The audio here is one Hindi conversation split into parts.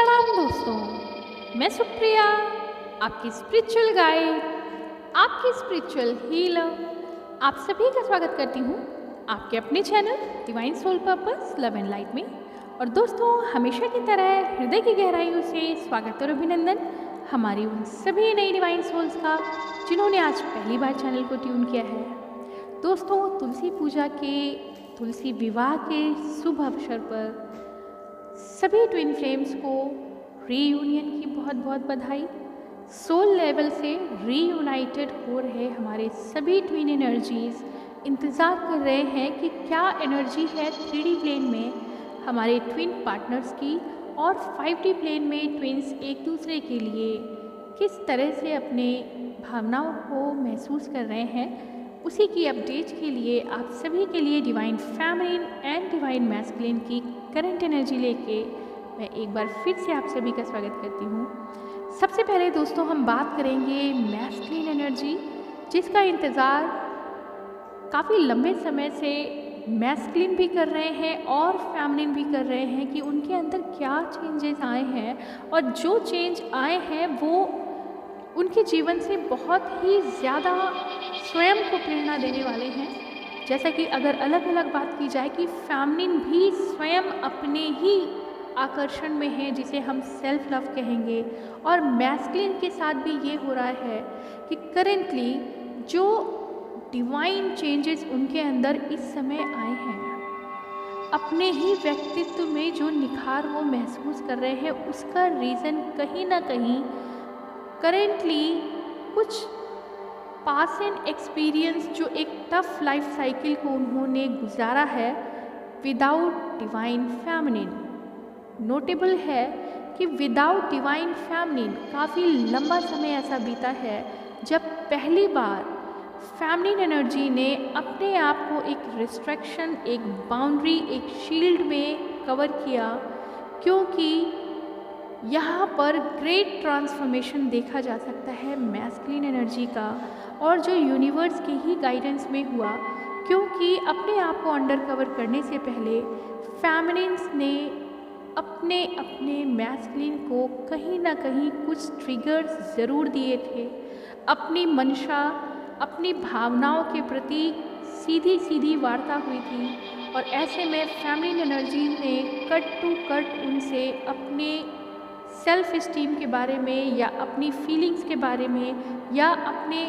प्रणाम दोस्तों, मैं सुप्रिया, आपकी स्पिरिचुअल गाइड, आपकी स्पिरिचुअल हीलर। आप सभी का स्वागत करती हूँ आपके अपने channel divine soul purpose love and light में। और दोस्तों, हमेशा की तरह हृदय की गहराइयों से स्वागत और अभिनंदन हमारी उन सभी नई डिवाइन सोल्स का जिन्होंने आज पहली बार चैनल को ट्यून किया है। दोस्तों, तुलसी पूजा के, तुलसी विवाह के शुभ अवसर पर सभी ट्विन फ्लेम्स को रीयूनियन की बहुत बहुत बधाई। सोल लेवल से रीयूनाइटेड हो रहे हमारे सभी ट्विन एनर्जीज इंतज़ार कर रहे हैं कि क्या एनर्जी है 3D प्लेन में हमारे ट्विन पार्टनर्स की और 5D प्लेन में ट्विन्स एक दूसरे के लिए किस तरह से अपने भावनाओं को महसूस कर रहे हैं। उसी की अपडेट के लिए आप सभी के लिए डिवाइन फैमिलीन एंड डिवाइन मैस्कुलिन की करंट एनर्जी लेके मैं एक बार फिर से आप सभी का स्वागत करती हूँ। सबसे पहले दोस्तों, हम बात करेंगे मैस्कुलिन एनर्जी, जिसका इंतज़ार काफ़ी लंबे समय से मैस्कुलिन भी कर रहे हैं और फैमिलिन भी कर रहे हैं कि उनके अंदर क्या चेंजेस आए हैं, और जो चेंज आए हैं वो उनके जीवन से बहुत ही ज़्यादा स्वयं को प्रेरणा देने वाले हैं। जैसा कि अगर अलग अलग बात की जाए कि फैमिलिन भी स्वयं अपने ही आकर्षण में है, जिसे हम सेल्फ लव कहेंगे, और मैस्कुलिन के साथ भी ये हो रहा है कि करेंटली जो डिवाइन चेंजेस उनके अंदर इस समय आए हैं, अपने ही व्यक्तित्व में जो निखार वो महसूस कर रहे हैं, उसका रीज़न कहीं ना कहीं करेंटली कुछ पास एंड एक्सपीरियंस, जो एक टफ लाइफ साइकिल को उन्होंने गुजारा है विदाउट डिवाइन फैमिलिन। नोटेबल है कि विदाउट डिवाइन फैमिलिन काफ़ी लंबा समय ऐसा बीता है जब पहली बार फैमिलिन एनर्जी ने अपने आप को एक रिस्ट्रिक्शन, एक बाउंड्री, एक शील्ड में कवर किया, क्योंकि यहाँ पर ग्रेट ट्रांसफॉर्मेशन देखा जा सकता है मैस्कुलिन एनर्जी का, और जो यूनिवर्स के ही गाइडेंस में हुआ, क्योंकि अपने आप को अंडर कवर करने से पहले फैमिलिन्स ने अपने अपने मैस्कुलिन को कहीं ना कहीं कुछ ट्रिगर्स ज़रूर दिए थे। अपनी मंशा, अपनी भावनाओं के प्रति सीधी सीधी वार्ता हुई थी, और ऐसे में फैमिलिन एनर्जी ने कट टू कट उनसे अपने सेल्फ इस्टीम के बारे में, या अपनी फीलिंग्स के बारे में, या अपने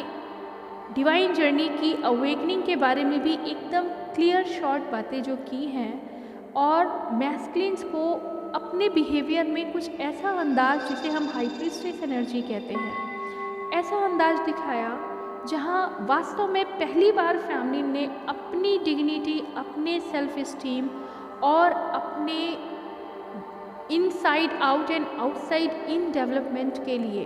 डिवाइन जर्नी की अवेकनिंग के बारे में भी एकदम क्लियर शॉर्ट बातें जो की हैं, और मैस्कुलिन्स को अपने बिहेवियर में कुछ ऐसा अंदाज, जिसे हम हाई प्रीस्टेस एनर्जी कहते हैं, ऐसा अंदाज दिखाया जहां वास्तव में पहली बार फैमिलिन ने अपनी डिग्निटी, अपने सेल्फ इस्टीम और अपने inside out and outside in development के लिए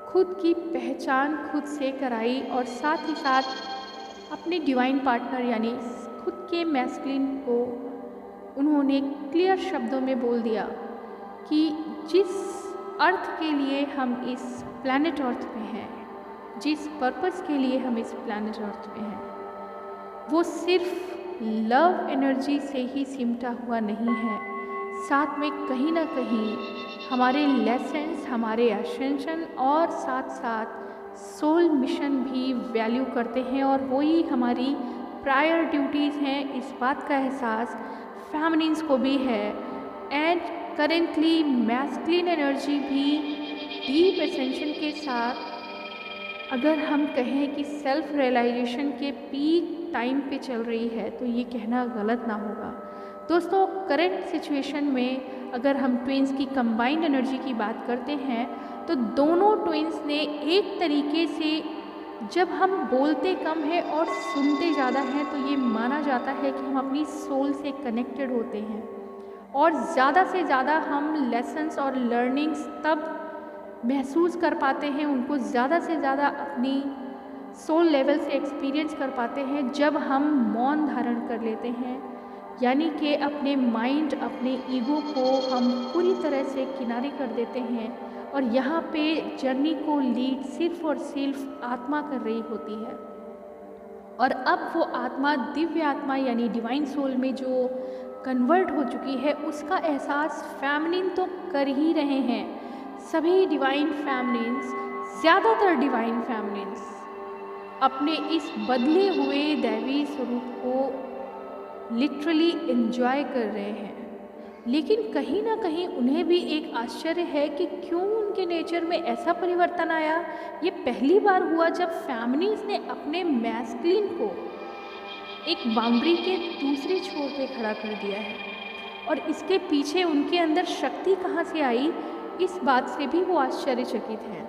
खुद की पहचान खुद से कराई, और साथ ही साथ अपने डिवाइन पार्टनर यानी खुद के मैस्कुलिन को उन्होंने क्लियर शब्दों में बोल दिया कि जिस अर्थ के लिए हम इस प्लैनेट अर्थ पे हैं, जिस पर्पस के लिए हम इस प्लैनेट अर्थ पे हैं, वो सिर्फ लव एनर्जी से ही सिमटा हुआ नहीं है, साथ में कहीं ना कहीं हमारे लेसन्स, हमारे एसेंशन और साथ साथ सोल मिशन भी वैल्यू करते हैं, और वही हमारी प्रायर ड्यूटीज़ हैं। इस बात का एहसास फैमिलिन्स को भी है। एंड करेंटली मैस्कुलिन एनर्जी भी डीप एसेंशन के साथ, अगर हम कहें कि सेल्फ रियलाइजेशन के पीक टाइम पे चल रही है, तो ये कहना गलत ना होगा। दोस्तों, करंट सिचुएशन में अगर हम ट्विन्स की कंबाइंड एनर्जी की बात करते हैं, तो दोनों ट्विन्स ने एक तरीके से, जब हम बोलते कम है और सुनते ज़्यादा हैं, तो ये माना जाता है कि हम अपनी सोल से कनेक्टेड होते हैं, और ज़्यादा से ज़्यादा हम लेसन्स और लर्निंग्स तब महसूस कर पाते हैं, उनको ज़्यादा से ज़्यादा अपनी सोल लेवल से एक्सपीरियंस कर पाते हैं जब हम मौन धारण कर लेते हैं, यानी कि अपने माइंड, अपने ईगो को हम पूरी तरह से किनारे कर देते हैं, और यहाँ पे जर्नी को लीड सिर्फ और सिर्फ आत्मा कर रही होती है। और अब वो आत्मा, दिव्य आत्मा यानी डिवाइन सोल में जो कन्वर्ट हो चुकी है, उसका एहसास फेमिनिन तो कर ही रहे हैं। सभी डिवाइन फेमिनिन्स, ज़्यादातर डिवाइन फेमिनिन्स अपने इस बदले हुए दैवी स्वरूप को लिटरली एंजॉय कर रहे हैं। लेकिन कहीं ना कहीं उन्हें भी एक आश्चर्य है कि क्यों उनके नेचर में ऐसा परिवर्तन आया। ये पहली बार हुआ जब फेमिनिन्स ने अपने मैस्कुलिन को एक बाउंड्री के दूसरे छोर पे खड़ा कर दिया है, और इसके पीछे उनके अंदर शक्ति कहाँ से आई, इस बात से भी वो आश्चर्यचकित हैं।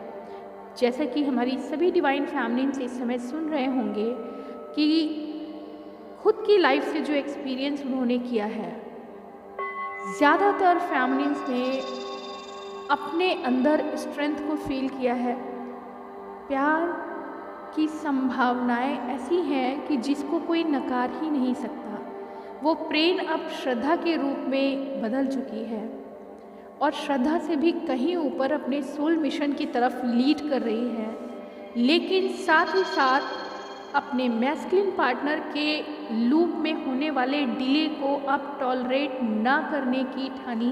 जैसा कि हमारी सभी डिवाइन फेमिनिन्स इस समय सुन रहे होंगे कि खुद की लाइफ से जो एक्सपीरियंस उन्होंने किया है, ज़्यादातर फेमिनिन्स ने अपने अंदर स्ट्रेंथ को फील किया है। प्यार की संभावनाएं ऐसी हैं कि जिसको कोई नकार ही नहीं सकता। वो प्रेम अब श्रद्धा के रूप में बदल चुकी है और श्रद्धा से भी कहीं ऊपर अपने सोल मिशन की तरफ लीड कर रही है, लेकिन साथ ही साथ अपने मैस्कुलिन पार्टनर के लूप में होने वाले डिले को अब टॉलरेट ना करने की ठानी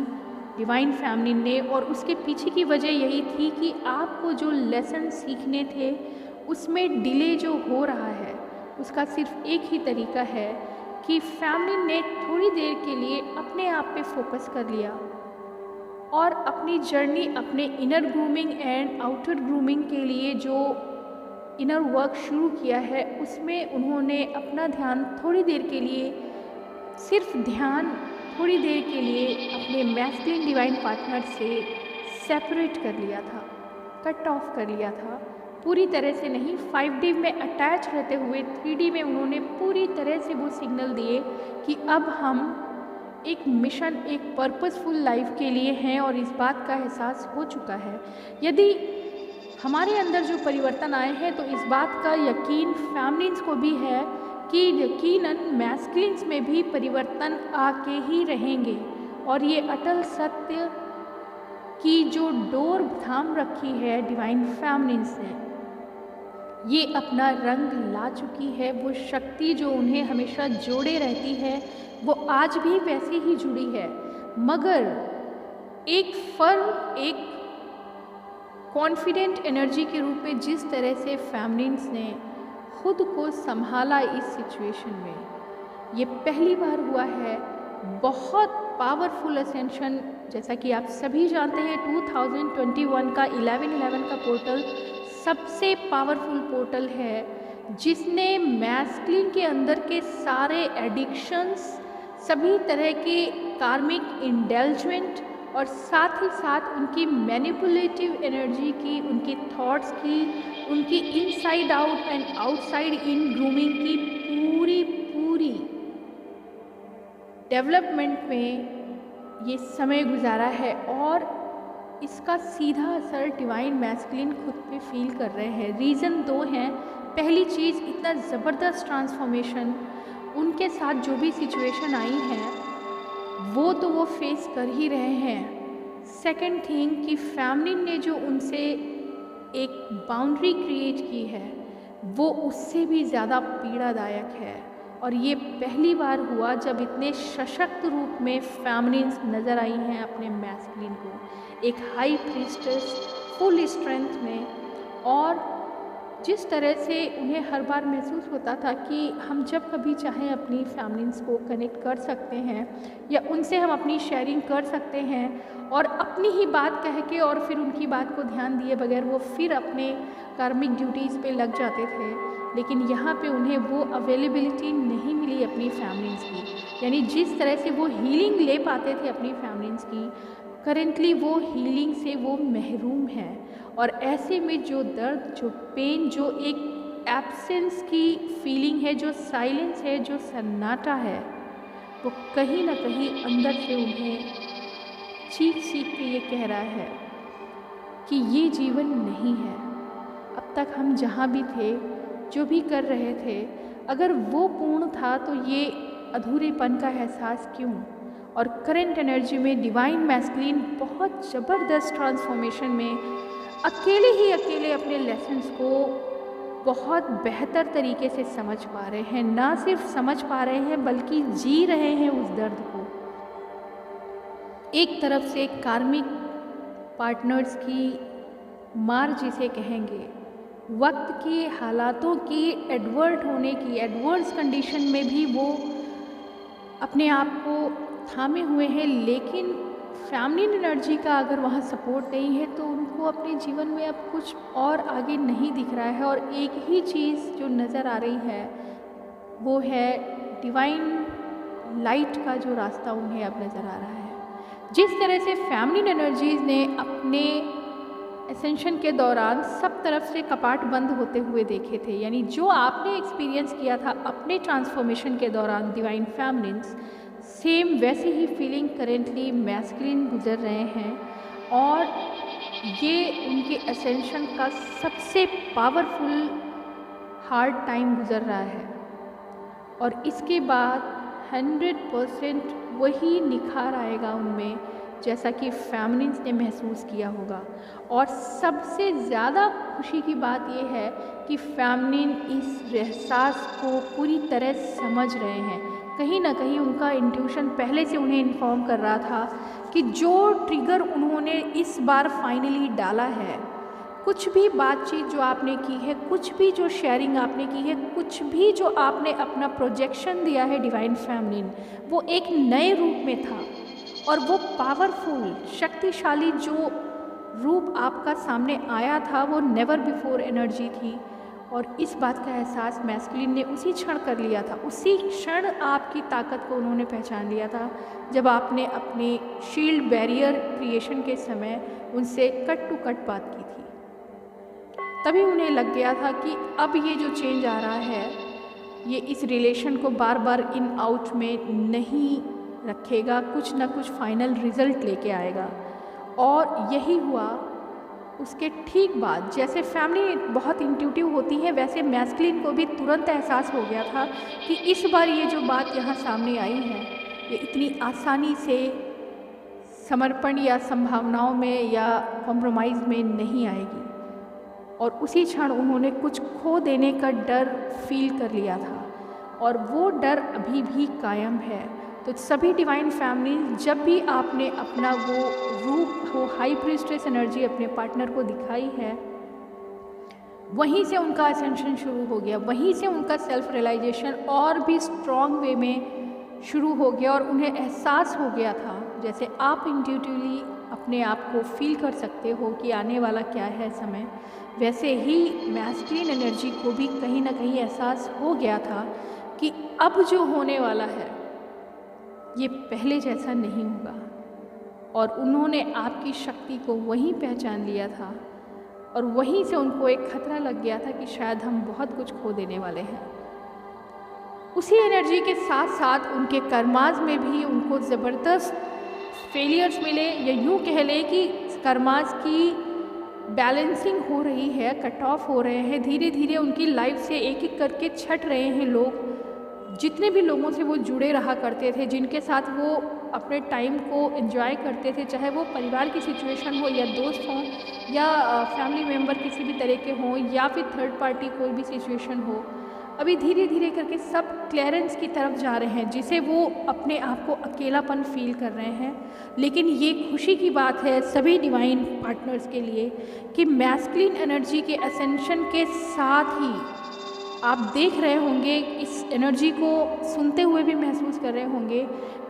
डिवाइन फेमिनिन ने। और उसके पीछे की वजह यही थी कि आपको जो लेसन सीखने थे उसमें डिले जो हो रहा है, उसका सिर्फ एक ही तरीका है कि फेमिनिन ने थोड़ी देर के लिए अपने आप पे फोकस कर लिया और अपनी जर्नी, अपने inner grooming and outer grooming के लिए जो इनर वर्क शुरू किया है, उसमें उन्होंने अपना ध्यान थोड़ी देर के लिए, सिर्फ ध्यान थोड़ी देर के लिए अपने मैस्कुलिन डिवाइन पार्टनर से सेपरेट कर लिया था, कट ऑफ कर लिया था। पूरी तरह से नहीं, 5D में अटैच रहते हुए 3D में उन्होंने पूरी तरह से वो सिग्नल दिए कि अब हम एक मिशन, एक पर्पसफुल लाइफ के लिए हैं और इस बात का एहसास हो चुका है। यदि हमारे अंदर जो परिवर्तन आए हैं तो इस बात का यकीन फेमिनिन्स को भी है कि यकीनन मैस्कुलिन्स में भी परिवर्तन आके ही रहेंगे। और ये अटल सत्य की जो डोर थाम रखी है डिवाइन फेमिनिन्स ने, ये अपना रंग ला चुकी है। वो शक्ति जो उन्हें हमेशा जोड़े रहती है वो आज भी वैसे ही जुड़ी है, मगर एक फर्म, एक कॉन्फिडेंट एनर्जी के रूप में जिस तरह से फेमिनिन्स ने खुद को संभाला इस सिचुएशन में, ये पहली बार हुआ है। बहुत पावरफुल असेंशन, जैसा कि आप सभी जानते हैं 2021 का 11/11 का पोर्टल सबसे पावरफुल पोर्टल है, जिसने मैस्कुलिन के अंदर के सारे एडिक्शंस, सभी तरह के कार्मिक इंडल्जमेंट और साथ ही साथ उनकी मैनिपुलेटिव एनर्जी की, उनकी थॉट्स की, उनकी inside out and outside in grooming की पूरी डेवलपमेंट में ये समय गुजारा है। और इसका सीधा असर डिवाइन मैस्कुलिन खुद पे फील कर रहे हैं। रीज़न दो हैं। पहली चीज़, इतना ज़बरदस्त ट्रांसफॉर्मेशन उनके साथ जो भी सिचुएशन आई है वो तो वो फेस कर ही रहे हैं। सेकंड थिंग कि फेमिनिन ने जो उनसे एक बाउंड्री क्रिएट की है वो उससे भी ज़्यादा पीड़ादायक है। और ये पहली बार हुआ जब इतने सशक्त रूप में फेमिनिन्स नज़र आई हैं अपने मैस्कुलिन को, एक हाई प्रीस्टेस फुल स्ट्रेंथ में। और जिस तरह से उन्हें हर बार महसूस होता था कि हम जब कभी चाहें अपनी फेमिनिन्स को कनेक्ट कर सकते हैं या उनसे हम अपनी शेयरिंग कर सकते हैं और अपनी ही बात कह के और फिर उनकी बात को ध्यान दिए बगैर वो फिर अपने कार्मिक ड्यूटीज़ पे लग जाते थे। लेकिन यहाँ पे उन्हें वो अवेलेबिलिटी नहीं मिली अपनी फेमिनिन्स की, यानी जिस तरह से वो हीलिंग ले पाते थे अपनी फेमिनिन्स की, करेंटली वो हीलिंग से वो महरूम है। और ऐसे में जो दर्द, जो पेन, जो एक एब्सेंस की फीलिंग है, जो साइलेंस है, जो सन्नाटा है, वो कहीं ना कहीं अंदर से उन्हें चीख के ये कह रहा है कि ये जीवन नहीं है। अब तक हम जहाँ भी थे, जो भी कर रहे थे, अगर वो पूर्ण था तो ये अधूरेपन का एहसास क्यों। और करंट एनर्जी में डिवाइन मैस्कुलिन बहुत ज़बरदस्त ट्रांसफॉर्मेशन में अकेले अपने लेसन्स को बहुत बेहतर तरीके से समझ पा रहे हैं। ना सिर्फ समझ पा रहे हैं बल्कि जी रहे हैं उस दर्द को। एक तरफ से कार्मिक पार्टनर्स की मार जिसे कहेंगे, वक्त के हालातों की एडवर्स कंडीशन में भी वो अपने आप को थामे हुए हैं, लेकिन फेमिनिन एनर्जी का अगर वहाँ सपोर्ट नहीं है तो उनको अपने जीवन में अब कुछ और आगे नहीं दिख रहा है। और एक ही चीज़ जो नज़र आ रही है वो है डिवाइन लाइट का जो रास्ता उन्हें अब नज़र आ रहा है। जिस तरह से फेमिनिन एनर्जीज़ ने अपने एसेंशन के दौरान सब तरफ से कपाट बंद होते हुए देखे थे, यानी जो आपने एक्सपीरियंस किया था अपने ट्रांसफॉर्मेशन के दौरान डिवाइन फेमिनिन्स, सेम वैसे ही फीलिंग करेंटली मैस्कुलिन गुजर रहे हैं। और ये उनके एसेंशन का सबसे पावरफुल हार्ड टाइम गुजर रहा है। और इसके बाद 100% वही निखार आएगा उनमें जैसा कि फेमिनिन्स ने महसूस किया होगा। और सबसे ज़्यादा खुशी की बात यह है कि फेमिनिन इस एहसास को पूरी तरह समझ रहे हैं। कहीं ना कहीं उनका इंट्यूशन पहले से उन्हें इन्फॉर्म कर रहा था कि जो ट्रिगर उन्होंने इस बार फाइनली डाला है, कुछ भी बातचीत जो आपने की है, कुछ भी जो शेयरिंग आपने की है, कुछ भी जो आपने अपना प्रोजेक्शन दिया है डिवाइन फेमिनिन, वो एक नए रूप में था। और वो पावरफुल शक्तिशाली जो रूप आपका सामने आया था वो नेवर बिफोर एनर्जी थी। और इस बात का एहसास मैस्कुलिन ने उसी क्षण कर लिया था। उसी क्षण आपकी ताकत को उन्होंने पहचान लिया था जब आपने अपने शील्ड बैरियर क्रिएशन के समय उनसे कट टू कट बात की थी। तभी उन्हें लग गया था कि अब ये जो चेंज आ रहा है ये इस रिलेशन को बार बार इन आउट में नहीं रखेगा, कुछ ना कुछ फाइनल रिजल्ट लेके आएगा। और यही हुआ उसके ठीक बाद। जैसे फैमिली बहुत इंट्यूटिव होती है, वैसे मैस्कुलिन को भी तुरंत एहसास हो गया था कि इस बार ये जो बात यहाँ सामने आई है ये इतनी आसानी से समर्पण या संभावनाओं में या कॉम्प्रोमाइज़ में नहीं आएगी। और उसी क्षण उन्होंने कुछ खो देने का डर फील कर लिया था और वो डर अभी भी कायम है। तो सभी डिवाइन फैमिली, जब भी आपने अपना वो रूप, वो हाई प्रीस्ट्रेस एनर्जी अपने पार्टनर को दिखाई है, वहीं से उनका असेंशन शुरू हो गया, वहीं से उनका सेल्फ रियलाइजेशन और भी स्ट्रॉन्ग वे में शुरू हो गया। और उन्हें एहसास हो गया था, जैसे आप इंट्यूटिवली अपने आप को फील कर सकते हो कि आने वाला क्या है समय, वैसे ही मैस्कुलिन एनर्जी को भी कहीं ना कहीं एहसास हो गया था कि अब जो होने वाला है ये पहले जैसा नहीं होगा। और उन्होंने आपकी शक्ति को वहीं पहचान लिया था और वहीं से उनको एक खतरा लग गया था कि शायद हम बहुत कुछ खो देने वाले हैं। उसी एनर्जी के साथ साथ उनके कर्माज में भी उनको ज़बरदस्त फेलियर्स मिले, या यूँ कह लें कि कर्माज की बैलेंसिंग हो रही है, कट ऑफ हो रहे हैं, धीरे धीरे उनकी लाइफ से एक एक करके छट रहे हैं लोग। जितने भी लोगों से वो जुड़े रहा करते थे, जिनके साथ वो अपने टाइम को एंजॉय करते थे, चाहे वो परिवार की सिचुएशन हो या दोस्त हों या फैमिली मेम्बर किसी भी तरह के हों या फिर थर्ड पार्टी कोई भी सिचुएशन हो, अभी धीरे धीरे करके सब क्लियरेंस की तरफ जा रहे हैं, जिसे वो अपने आप को अकेलापन फील कर रहे हैं। लेकिन ये खुशी की बात है सभी डिवाइन पार्टनर्स के लिए कि मैस्कुलिन एनर्जी के असेंशन के साथ ही आप देख रहे होंगे, इस एनर्जी को सुनते हुए भी महसूस कर रहे होंगे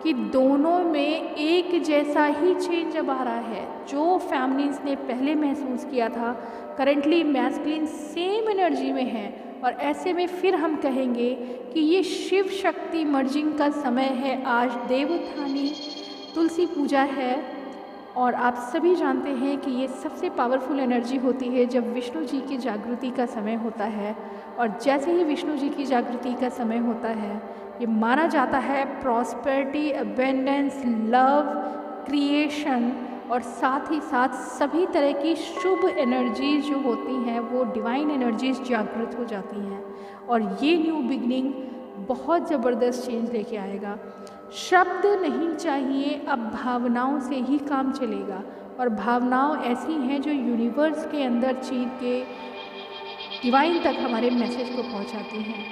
कि दोनों में एक जैसा ही चेंज अब आ रहा है। जो फेमिनिन्स ने पहले महसूस किया था, करेंटली मैस्कुलिन सेम एनर्जी में है। और ऐसे में फिर हम कहेंगे कि ये शिव शक्ति मर्जिंग का समय है। आज देवोत्थानी तुलसी पूजा है और आप सभी जानते हैं कि ये सबसे पावरफुल एनर्जी होती है जब विष्णु जी की जागृति का समय होता है। और जैसे ही विष्णु जी की जागृति का समय होता है, ये माना जाता है प्रॉस्पेरिटी, अबेंडेंस, लव, क्रिएशन और साथ ही साथ सभी तरह की शुभ एनर्जीज जो होती हैं वो डिवाइन एनर्जीज जागृत हो जाती हैं। और ये न्यू बिगनिंग बहुत ज़बरदस्त चेंज लेके आएगा। शब्द नहीं चाहिए, अब भावनाओं से ही काम चलेगा। और भावनाओं ऐसी हैं जो यूनिवर्स के अंदर चीर के डिवाइन तक हमारे मैसेज को पहुंचाती हैं।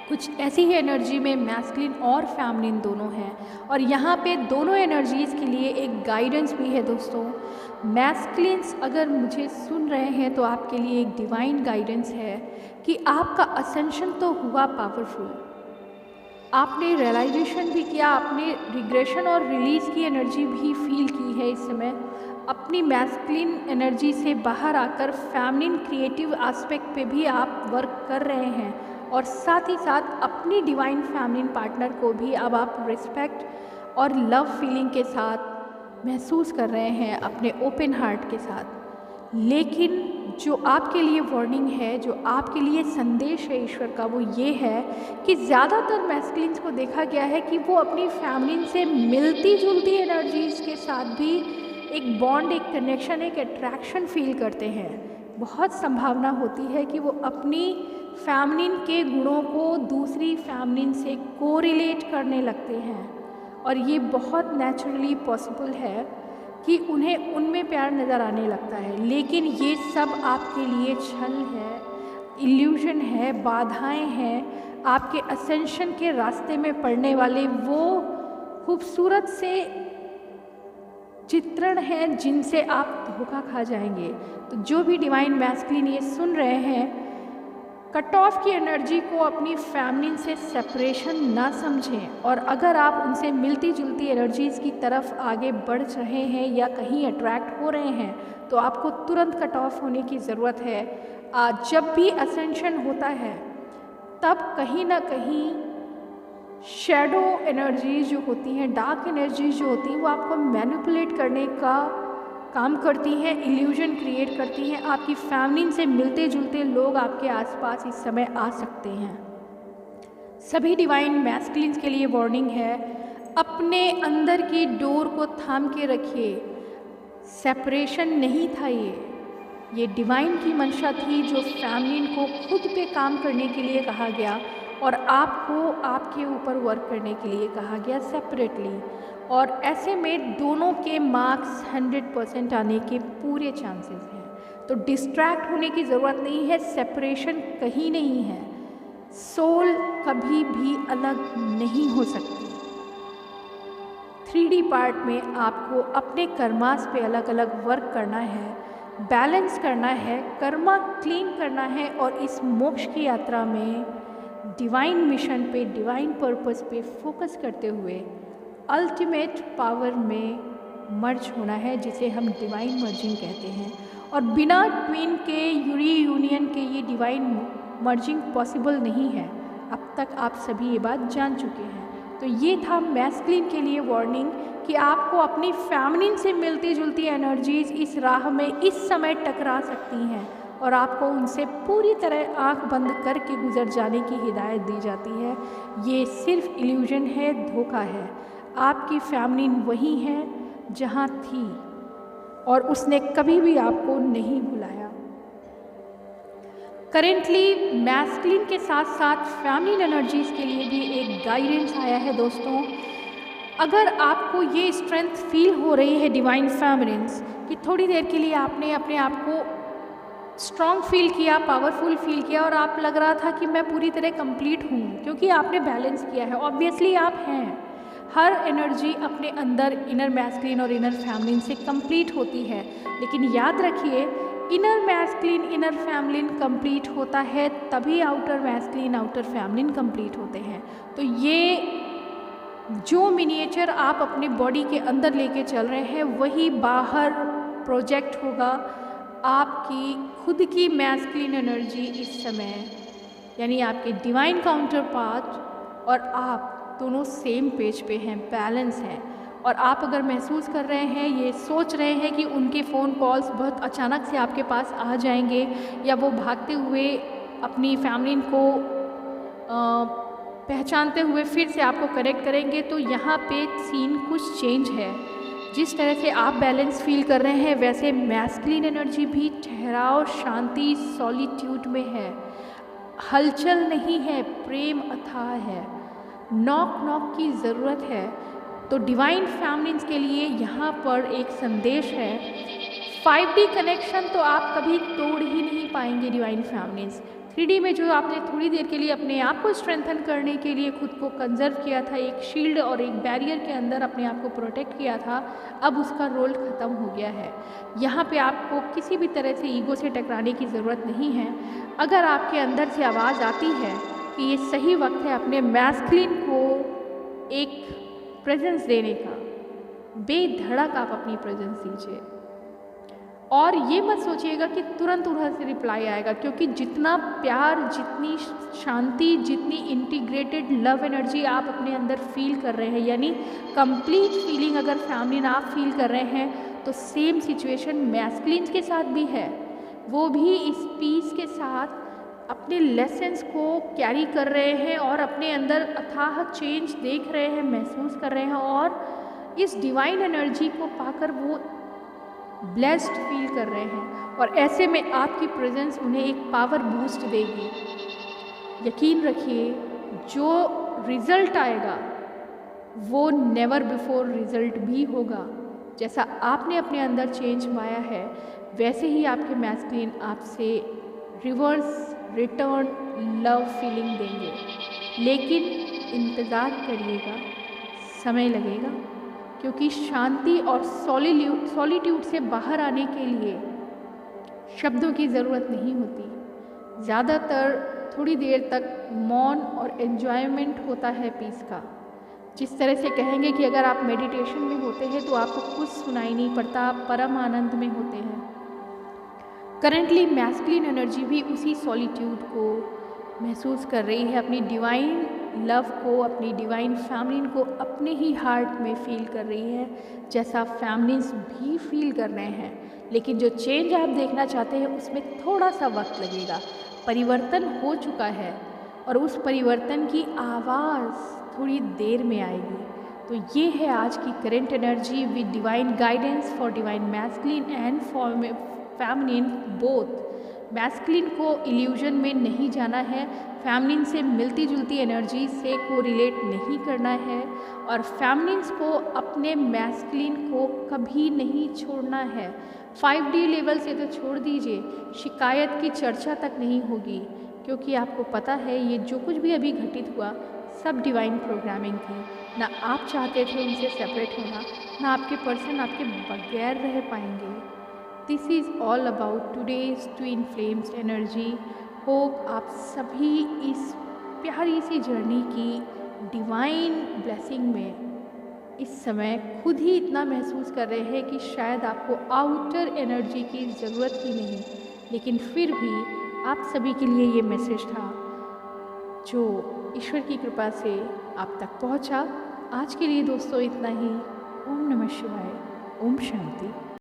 कुछ ऐसी ही एनर्जी में मैस्कुलिन और फेमिनिन दोनों हैं, और यहाँ पे दोनों एनर्जीज़ के लिए एक गाइडेंस भी है दोस्तों। मैस्कुलिन्स अगर मुझे सुन रहे हैं तो आपके लिए एक डिवाइन गाइडेंस है कि आपका असेंशन तो हुआ पावरफुल, आपने रियलाइजेशन भी किया, आपने रिग्रेशन और रिलीज़ की एनर्जी भी फील की है। इस समय अपनी मैस्कुलिन एनर्जी से बाहर आकर फेमिनिन क्रिएटिव एस्पेक्ट पे भी आप वर्क कर रहे हैं, और साथ ही साथ अपनी डिवाइन फेमिनिन पार्टनर को भी अब आप रिस्पेक्ट और लव फीलिंग के साथ महसूस कर रहे हैं, अपने ओपन हार्ट के साथ। लेकिन जो आपके लिए वार्निंग है, जो आपके लिए संदेश है ईश्वर का, वो ये है कि ज़्यादातर मैस्कुलिन्स को देखा गया है कि वो अपनी फेमिनिन से मिलती जुलती एनर्जीज़ के साथ भी एक बॉन्ड, एक कनेक्शन, एक अट्रैक्शन फील करते हैं। बहुत संभावना होती है कि वो अपनी फेमिनिन के गुणों को दूसरी फेमिनिन से कोरिलेट करने लगते हैं, और ये बहुत नेचुरली पॉसिबल है कि उन्हें उनमें प्यार नज़र आने लगता है। लेकिन ये सब आपके लिए छल है, इल्यूजन है, बाधाएं हैं, आपके असेंशन के रास्ते में पड़ने वाले वो खूबसूरत से चित्रण हैं जिनसे आप धोखा खा जाएंगे। तो जो भी डिवाइन मैस्कुलिन ये सुन रहे हैं, कट ऑफ की एनर्जी को अपनी फेमिनिन से सेपरेशन ना समझें, और अगर आप उनसे मिलती जुलती एनर्जीज़ की तरफ आगे बढ़ रहे हैं या कहीं अट्रैक्ट हो रहे हैं, तो आपको तुरंत कट ऑफ होने की ज़रूरत है। जब भी असेंशन होता है तब कहीं ना कहीं शैडो एनर्जीज जो होती हैं, डार्क एनर्जीज जो होती हैं, वो आपको मैनिपुलेट करने का काम करती हैं, इल्यूजन क्रिएट करती हैं। आपकी फेमिनिन से मिलते जुलते लोग आपके आसपास इस समय आ सकते हैं। सभी डिवाइन मैस्कुलिन्स के लिए वार्निंग है, अपने अंदर की डोर को थाम के रखिए। सेपरेशन नहीं था ये डिवाइन की मंशा थी, जो फेमिनिन को खुद पे काम करने के लिए कहा गया और आपको आपके ऊपर वर्क करने के लिए कहा गया सेपरेटली। और ऐसे में दोनों के मार्क्स 100% आने के पूरे चांसेस हैं। तो डिस्ट्रैक्ट होने की ज़रूरत नहीं है, सेपरेशन कहीं नहीं है, सोल कभी भी अलग नहीं हो सकती। 3D पार्ट में आपको अपने कर्मास पे अलग अलग वर्क करना है, बैलेंस करना है, कर्मा क्लीन करना है, और इस मोक्ष की यात्रा में डिवाइन मिशन पे, डिवाइन पर्पस पे फोकस करते हुए अल्टीमेट पावर में मर्ज होना है, जिसे हम डिवाइन मर्जिंग कहते हैं। और बिना ट्विन के यूनियन के ये डिवाइन मर्जिंग पॉसिबल नहीं है। अब तक आप सभी ये बात जान चुके हैं। तो ये था मैस्कुलिन के लिए वार्निंग कि आपको अपनी फेमिनिन से मिलती जुलती एनर्जीज इस राह में इस समय टकरा सकती हैं, और आपको उनसे पूरी तरह आंख बंद करके गुजर जाने की हिदायत दी जाती है। ये सिर्फ इल्यूजन है, धोखा है। आपकी फेमिनिन वही है जहाँ थी, और उसने कभी भी आपको नहीं भुलाया। करेंटली मैस्कुलिन के साथ साथ फेमिनिन एनर्जीज़ के लिए भी एक गाइडेंस आया है दोस्तों। अगर आपको ये स्ट्रेंथ फील हो रही है डिवाइन फेमिनिन्स कि थोड़ी देर के लिए आपने अपने आप को स्ट्रॉन्ग फील किया, पावरफुल फील किया, और आप लग रहा था कि मैं पूरी तरह कंप्लीट हूँ, क्योंकि आपने बैलेंस किया है। ऑब्वियसली आप हैं। हर एनर्जी अपने अंदर इनर मैस्कुलिन और इनर फेमिनिन से कंप्लीट होती है, लेकिन याद रखिए inner masculine inner feminine complete होता है तभी outer masculine outer feminine complete होते हैं। तो ये जो मिनिएचर आप अपने बॉडी के अंदर लेके चल रहे हैं वही बाहर प्रोजेक्ट होगा। आपकी खुद की मैस्कुलिन एनर्जी इस समय, यानी आपके डिवाइन काउंटर पार्ट और आप दोनों सेम पेज पे हैं, बैलेंस हैं। और आप अगर महसूस कर रहे हैं, ये सोच रहे हैं कि उनके फ़ोन कॉल्स बहुत अचानक से आपके पास आ जाएंगे, या वो भागते हुए अपनी फेमिनिन को पहचानते हुए फिर से आपको कनेक्ट करेंगे, तो यहाँ पे सीन कुछ चेंज है। जिस तरह से आप बैलेंस फील कर रहे हैं, वैसे मैस्कुलिन एनर्जी भी ठहराव, शांति, सॉलिट्यूड में है। हलचल नहीं है, प्रेम अथाह है। नॉक नॉक की ज़रूरत है। तो डिवाइन फेमिनिन्स के लिए यहाँ पर एक संदेश है। 5D कनेक्शन तो आप कभी तोड़ ही नहीं पाएंगे डिवाइन फेमिनिन्स। 3D में जो आपने थोड़ी देर के लिए अपने आप को स्ट्रेंथन करने के लिए खुद को कंजर्व किया था, एक शील्ड और एक बैरियर के अंदर अपने आप को प्रोटेक्ट किया था, अब उसका रोल ख़त्म हो गया है। यहाँ पे आपको किसी भी तरह से ईगो से टकराने की ज़रूरत नहीं है। अगर आपके अंदर से आवाज़ आती है कि ये सही वक्त है अपने मैस्कुलिन को एक प्रेजेंस देने का, बेधड़क आप अपनी प्रेजेंस दीजिए। और ये मत सोचिएगा कि तुरंत उधर से रिप्लाई आएगा, क्योंकि जितना प्यार, जितनी शांति, जितनी इंटीग्रेटेड लव एनर्जी आप अपने अंदर फील कर रहे हैं, यानी कंप्लीट फीलिंग अगर फैमिली आप फील कर रहे हैं, तो सेम सिचुएशन मैस्कुलिन के साथ भी है। वो भी इस पीस के साथ अपने लेसन्स को कैरी कर रहे हैं और अपने अंदर अथाह चेंज देख रहे हैं, महसूस कर रहे हैं, और इस डिवाइन एनर्जी को पाकर वो ब्लेस्ड फील कर रहे हैं। और ऐसे में आपकी प्रेजेंस उन्हें एक पावर बूस्ट देगी। यकीन रखिए, जो रिज़ल्ट आएगा वो नेवर बिफोर रिज़ल्ट भी होगा। जैसा आपने अपने अंदर चेंज पाया है, वैसे ही आपके मैस्कुलिन आपसे रिवर्स रिटर्न लव फीलिंग देंगे। लेकिन इंतज़ार करिएगा, समय लगेगा, क्योंकि शांति और सॉलिट्यूड से बाहर आने के लिए शब्दों की ज़रूरत नहीं होती। ज़्यादातर थोड़ी देर तक मौन और एन्जॉयमेंट होता है पीस का। जिस तरह से कहेंगे कि अगर आप मेडिटेशन में होते हैं तो आपको कुछ सुनाई नहीं पड़ता, आप परम आनंद में होते हैं। करंटली मैस्कुलिन एनर्जी भी उसी सॉलिट्यूड को महसूस कर रही है, अपनी डिवाइन लव को, अपनी डिवाइन फैमिली को अपने ही हार्ट में फील कर रही है, जैसा फैमिलीज भी फील कर रहे हैं। लेकिन जो चेंज आप देखना चाहते हैं उसमें थोड़ा सा वक्त लगेगा। परिवर्तन हो चुका है और उस परिवर्तन की आवाज़ थोड़ी देर में आएगी। तो ये है आज की current energy with divine guidance for divine masculine and for feminine both. Masculine को इल्यूजन में नहीं जाना है, फेमिनिन से मिलती जुलती एनर्जी से को रिलेट नहीं करना है, और फेमिनिन्स को अपने मैस्कुलिन को कभी नहीं छोड़ना है। 5D लेवल से तो छोड़ दीजिए, शिकायत की चर्चा तक नहीं होगी, क्योंकि आपको पता है ये जो कुछ भी अभी घटित हुआ सब डिवाइन प्रोग्रामिंग थी। ना आप चाहते थे उनसे सेपरेट होना, ना आपके पर्सन आपके बगैर रह पाएंगे। This is all about today's twin flames energy. Hope आप सभी इस प्यारी सी जर्नी की डिवाइन ब्लेसिंग में इस समय खुद ही इतना महसूस कर रहे हैं कि शायद आपको आउटर एनर्जी की ज़रूरत ही नहीं, लेकिन फिर भी आप सभी के लिए ये मैसेज था जो ईश्वर की कृपा से आप तक पहुंचा। आज के लिए दोस्तों इतना ही। ओम नमः शिवाय, ओम शांति।